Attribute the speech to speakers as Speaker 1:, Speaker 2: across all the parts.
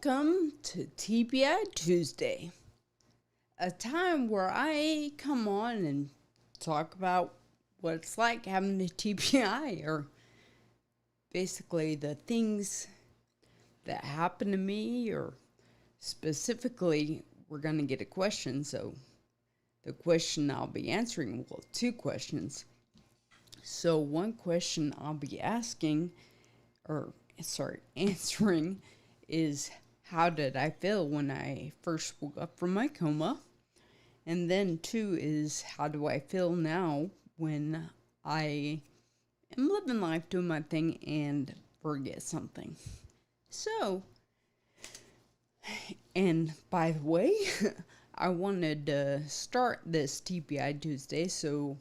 Speaker 1: Welcome to TBI Tuesday, a time where I come on and talk about what it's like having a TBI, or basically the things that happen to me, or specifically, we're going to get a question. So the question I'll be answering, well, two questions. So one question I'll be answering is, how did I feel when I first woke up from my coma? And then two is, how do I feel now when I am living life, doing my thing, and forget something? So, and by the way, I wanted to start this TBI Tuesday so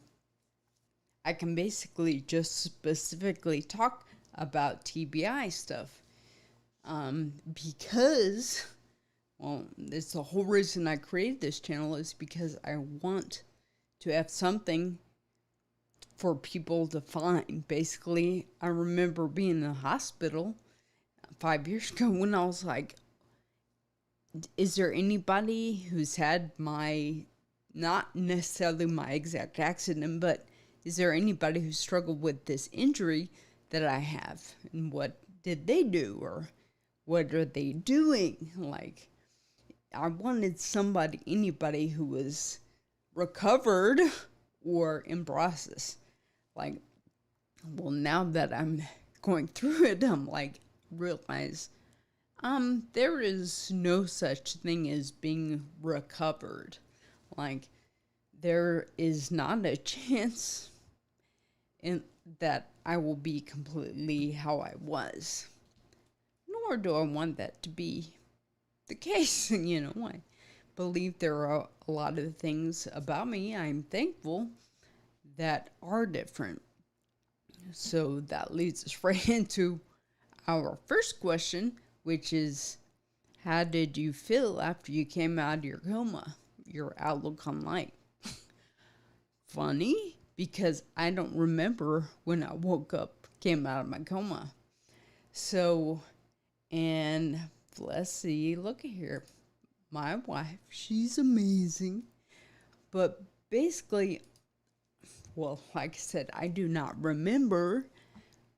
Speaker 1: I can basically just specifically talk about TBI stuff. Because, well, it's the whole reason I created this channel, is because I want to have something for people to find. Basically, I remember being in the hospital 5 years ago when I was like, is there anybody who's had not necessarily my exact accident, but is there anybody who struggled with this injury that I have? And what did they do? Or what are they doing? Like, I wanted anybody who was recovered or in process. Like, well, now that I'm going through it, I'm like, realize, there is no such thing as being recovered. Like, there is not a chance that I will be completely how I was. Nor do I want that to be the case. I believe there are a lot of things about me I'm thankful that are different. So that leads us right into our first question, which is, how did you feel after you came out of your coma? Your outlook on life. Funny, because I don't remember when I woke up, came out of my coma. So, and let's see, look here. My wife, she's amazing. But basically, well, like I said, I do not remember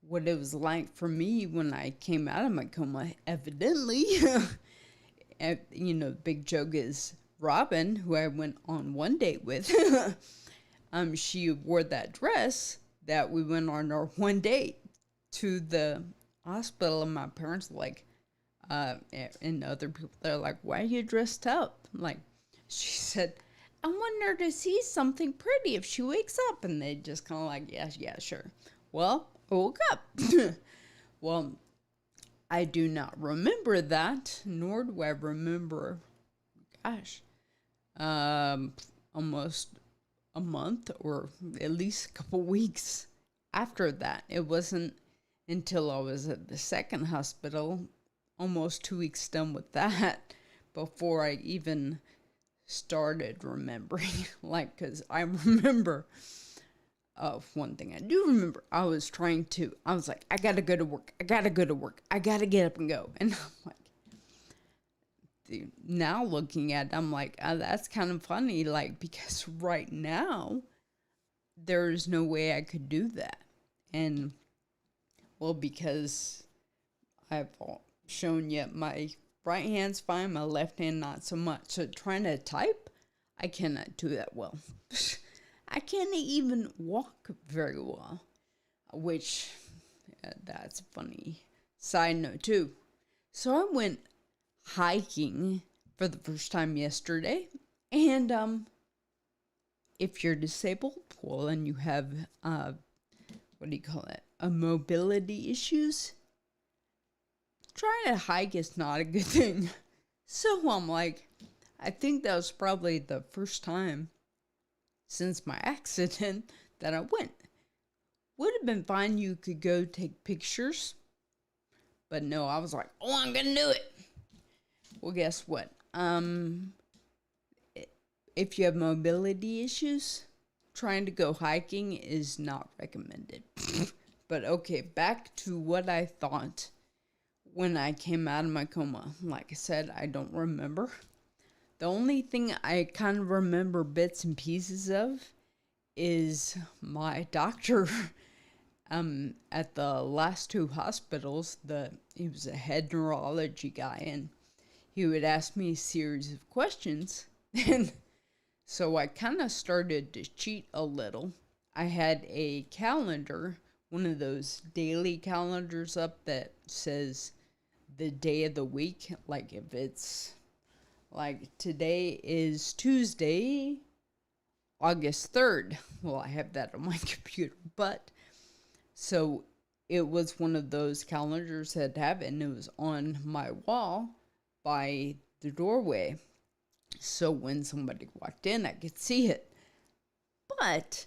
Speaker 1: what it was like for me when I came out of my coma, evidently. The big joke is Robin, who I went on one date with. She wore that dress that we went on our one date to the hospital, and my parents were like, and other people, they're like, why are you dressed up? Like, she said, I want her to see something pretty if she wakes up. And they just kind of like, yeah, sure. Well, I woke up. Well, I do not remember that, nor do I remember, almost a month or at least a couple weeks after that. It wasn't until I was at the second hospital, almost 2 weeks done with that, before I even started remembering. Like, because I remember, one thing I do remember, I was like, I gotta go to work, I gotta get up and go. And I'm like, dude, now looking at it, I'm like, that's kind of funny, like, because right now, there's no way I could do that. And, well, because I've shown you my right hand's fine, my left hand not so much. So trying to type, I cannot do that well. I can't even walk very well, which, that's a funny side note too. So I went hiking for the first time yesterday, and if you're disabled, well, and you have, mobility issues, trying to hike is not a good thing. So I'm like, I think that was probably the first time since my accident that I went. Would have been fine, you could go take pictures, but no, I was like, I'm gonna do it. Well, guess what? If you have mobility issues, trying to go hiking is not recommended. But okay, back to what I thought when I came out of my coma. Like I said, I don't remember. The only thing I kind of remember bits and pieces of is my doctor at the last two hospitals. He was a head neurology guy, and he would ask me a series of questions. And so I kind of started to cheat a little. I had a calendar, one of those daily calendars up that says the day of the week. Like if it's like today is Tuesday, August 3rd. Well, I have that on my computer. But so it was one of those calendars that have it, and it was on my wall by the doorway. So when somebody walked in, I could see it. But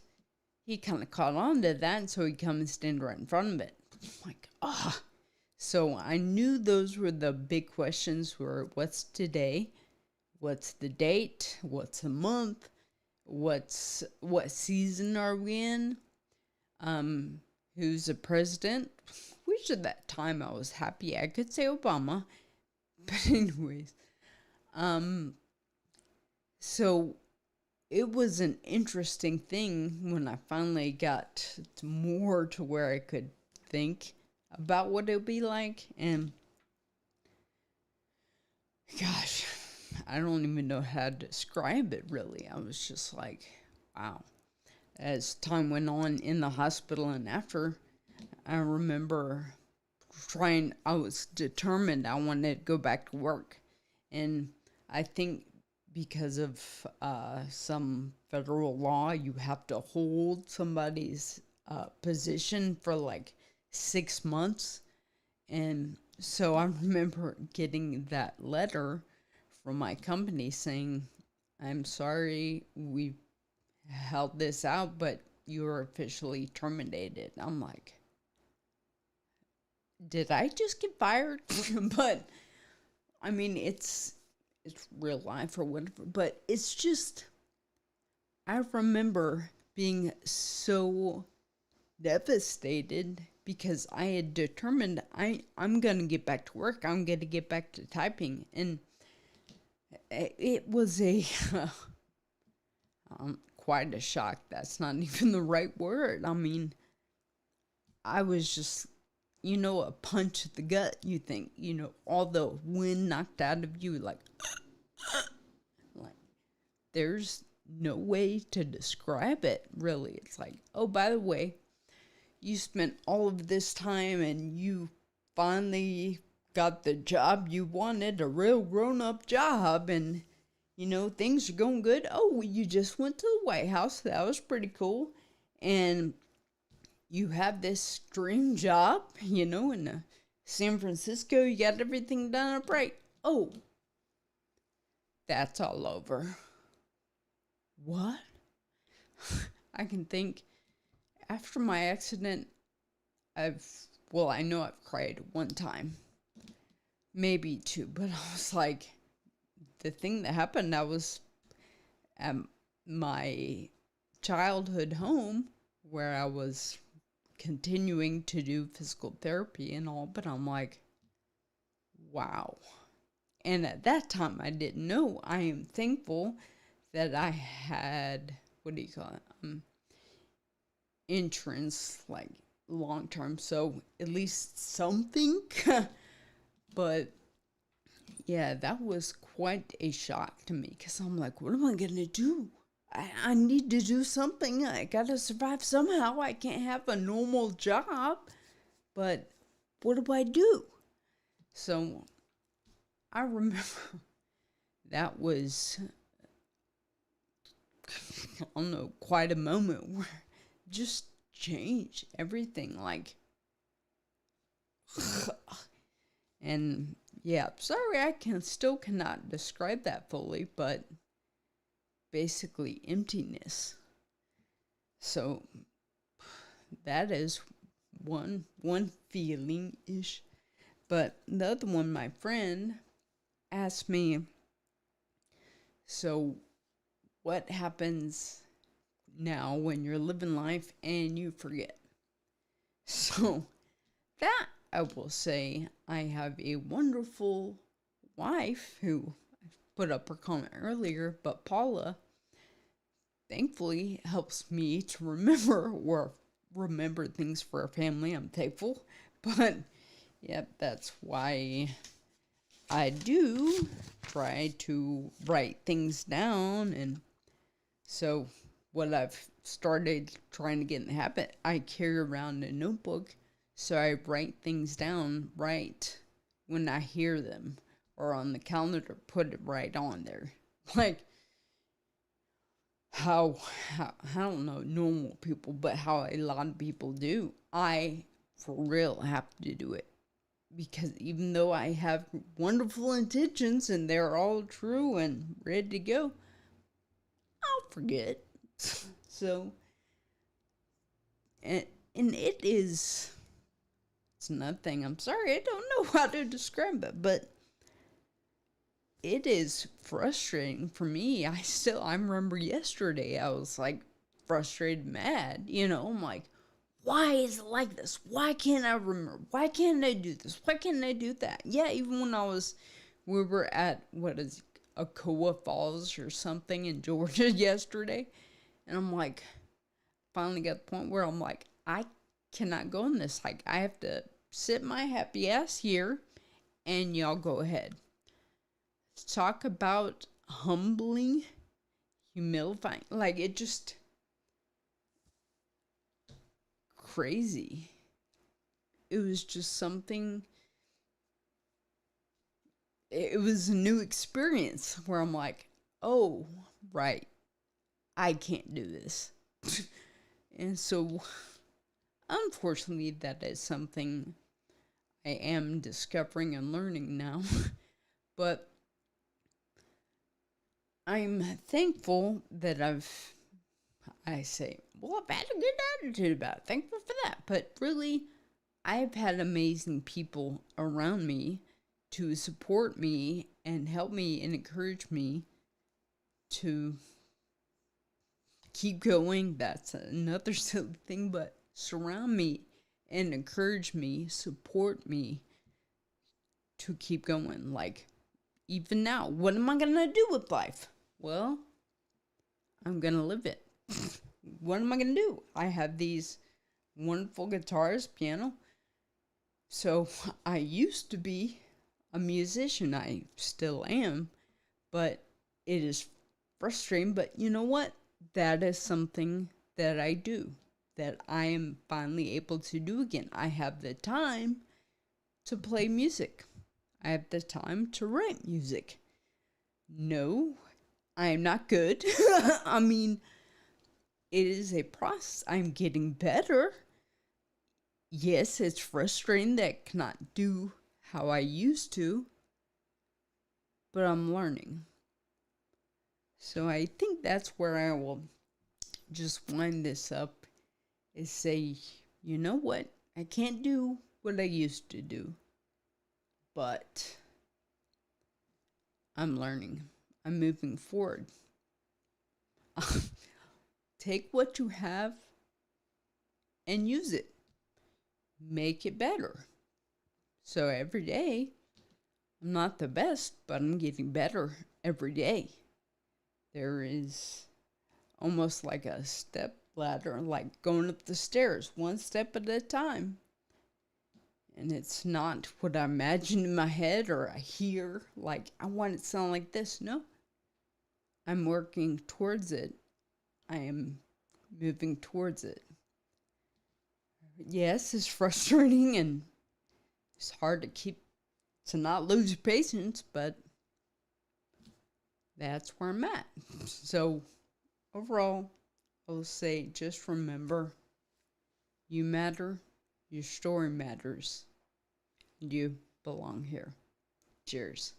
Speaker 1: he kind of caught on to that, and so he'd come and stand right in front of it. I'm like, ah. So I knew those were the big questions were what's today, what's the date, what's the month, what season are we in, who's the president, which at that time I was happy I could say Obama. But anyways, so it was an interesting thing when I finally got more to where I could think about what it would be like. And gosh, I don't even know how to describe it really. I was just like, wow. As time went on in the hospital and after, I remember I was determined I wanted to go back to work. And I think because of some federal law, you have to hold somebody's position for like 6 months. And so I remember getting that letter from my company saying, I'm sorry, we held this out, but you're officially terminated. I'm like, did I just get fired? But I mean, it's real life or whatever, but it's just, I remember being so devastated because I had determined I'm going to get back to work. I'm going to get back to typing. And it was quite a shock. That's not even the right word. I mean, I was just, a punch to the gut. You think, all the wind knocked out of you, like there's no way to describe it, really. It's like, oh, by the way, you spent all of this time and you finally got the job you wanted, a real grown-up job, and, things are going good. Oh, you just went to the White House. That was pretty cool. And you have this dream job, in San Francisco. You got everything done up right. Oh, that's all over. What? I can think after my accident, I know I've cried one time, maybe two, but I was like, the thing that happened, I was at my childhood home where I was continuing to do physical therapy and all, but I'm like, wow. And at that time, I didn't know. I am thankful that I had, insurance, like long term, so at least something. But yeah, that was quite a shock to me because I'm like, what am I gonna do? I need to do something. I gotta survive somehow. I can't have a normal job. But what do I do? So I remember that was, I don't know, quite a moment where it just changed everything. Like, and yeah, sorry, I still cannot describe that fully, but basically emptiness. So that is one feeling-ish. But the other one, my friend asked me, so what happens now when you're living life and you forget? So that I will say I have a wonderful wife who put up her comment earlier, but Paula thankfully helps me to remember things for our family. I'm thankful. But yep, that's why I do try to write things down. And so what I've started trying to get in the habit, I carry around a notebook, so I write things down right when I hear them, or on the calendar, put it right on there. Like how I don't know normal people, but how a lot of people do. I for real have to do it, because even though I have wonderful intentions and they're all true and ready to go, I'll forget. So, and it's another thing. I'm sorry, I don't know how to describe it, but it is frustrating for me. I remember yesterday, I was like frustrated, mad. I'm like, why is it like this? Why can't I remember? Why can't I do this? Why can't I do that? Yeah, even when we were at, Ocoa Falls or something in Georgia yesterday. And I'm like, finally got the point where I'm like, I cannot go on this hike. I have to sit my happy ass here and y'all go ahead. Talk about humbling, humilifying. Like, it just crazy. It was just something. It was a new experience where I'm like, oh, right, I can't do this. And so, unfortunately, that is something I am discovering and learning now. But I'm thankful that I've had a good attitude about it. Thankful for that. But really, I've had amazing people around me to support me and help me and encourage me to keep going. That's another silly thing, but surround me and encourage me, support me to keep going. Like, even now, what am I gonna do with life? Well, I'm gonna live it. What am I gonna do? I have these wonderful guitars, piano. So I used to be a musician. I still am, but it is frustrating. But you know what? That is something that I do, that I am finally able to do again. I have the time to play music. I have the time to write music. No, I am not good. I mean, it is a process. I'm getting better. Yes, it's frustrating that I cannot do how I used to, but I'm learning. So I think that's where I will just wind this up, is say, you know what? I can't do what I used to do, but I'm learning. I'm moving forward. Take what you have and use it. Make it better. So every day, I'm not the best, but I'm getting better every day. There is almost like a step ladder, like going up the stairs, one step at a time. And it's not what I imagine in my head or I hear, like, I want it to sound like this. No. I'm working towards it. I am moving towards it. Yes, it's frustrating and it's hard to not lose patience, but that's where I'm at. So, overall, I will say just remember, you matter, your story matters, and you belong here. Cheers.